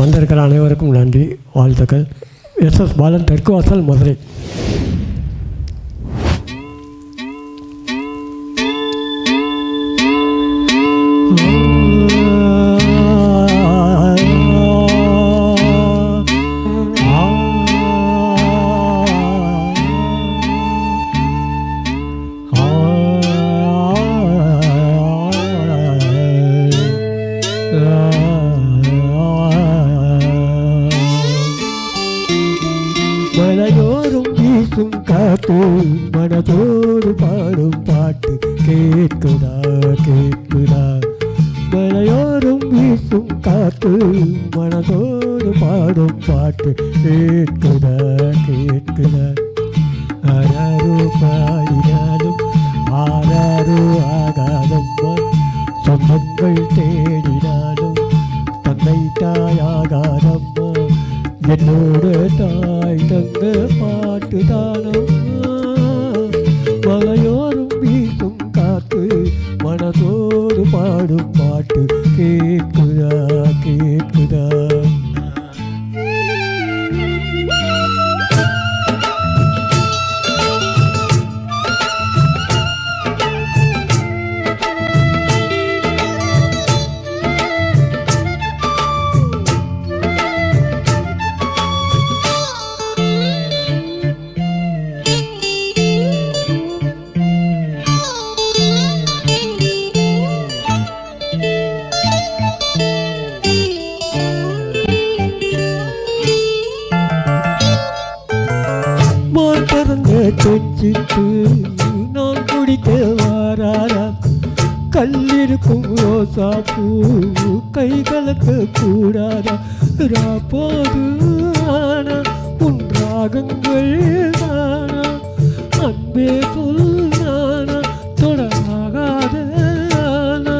வந்திருக்கிற அனைவருக்கும் நன்றி, வாழ்த்துக்கள். எஸ்.எஸ். பாலன், தெற்கு வாசல், மதுரை. மலையோரும் வீசும் காற்று மனதோடு பாடும் பாட்டு கேட்குதா கேட்குதா. மலையோரும் வீசும் காற்று மனதோடு பாடும் பாட்டு கேட்குதா கேட்குதா. ஆராரோ பாடினாலும் ஆராரோ ஆகாதம்மா, சொந்தங்கள் தேடினாலும் தந்தை தாயாகாதம்மா. என்னோட தாய் தந்த பாட்டு தானம்மா. மலையோரும் வீசும் காற்று மனதோடு பாடும் பாட்டு கேட்குதா கேட்குதா. தெச்சிட்டு நான் குடிக்க வாராரா, கல்லிருக்கும் ரோசா பூ கை கலக்க கூடாதா. ராப்போது ஆனா உன் ராகங்கள் தானா, அன்பே சொல் நானா தொடராகாத ஆனா.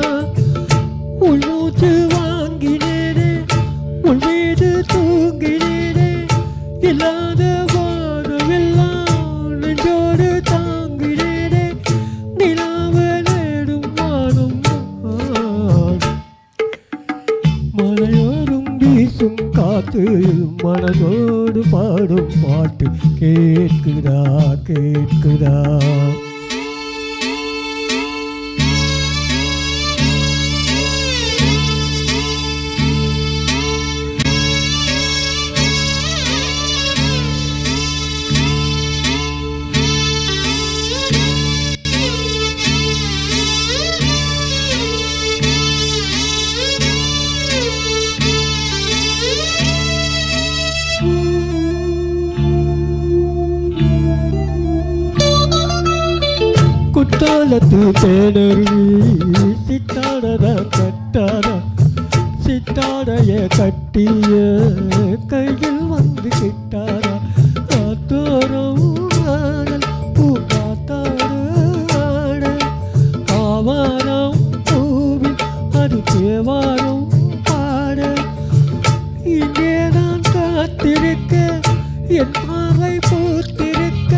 உள்மூச்சு வாங்கினேனே உன் மீது தூங்கினேனே, இல்லாத வானமெல்லாம் நெஞ்சோடு தாங்கினேனே. நிலாவலேடும் வானம் மலையோரும் வீசும் காத்து மனதோடு பாடும் பாட்டு கேட்குதா கேட்குதா. குத்தாலத்து தேனருவி சித்தாடத கட்டாத, சித்தாடைய கட்டிய கையில் வந்து கிட்டாரா. ஆத்தோரம் ஆடல் பூ காத்தாடு ஆட, காவாரம் பூவி அது தேவாரம் பாட. இங்கே நான் காத்திருக்க என் பார்வை பூத்திருக்க,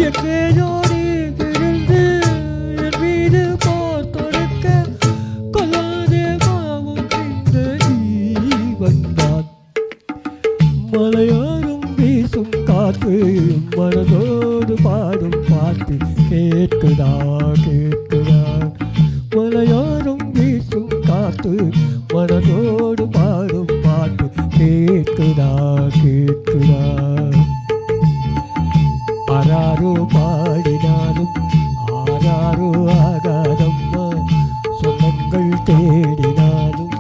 எங்கேயோடு மலையோரும் வீசும் காற்று மனதோடு பாடும் பாட்டு கேட்குதா கேட்குதா. மலையோரும் வீசும் காற்று மனதோடு பாடும் பாட்டு கேட்குதா கேட்குதா. ஆராரோ பாடினாலும் ஆராரோ ஆகாதம்மா, சொந்தங்கள் தேடினாலும்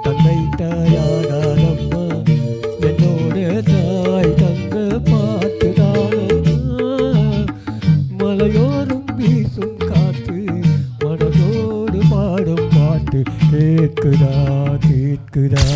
தந்தை தாயாகாதம்மா. என்னோட தாய் தந்த பாட்டு தானம்மா. மலையோரும் வீசும் காற்று மனதோடு பாடும் பாட்டு கேட்குதா கேட்குதா.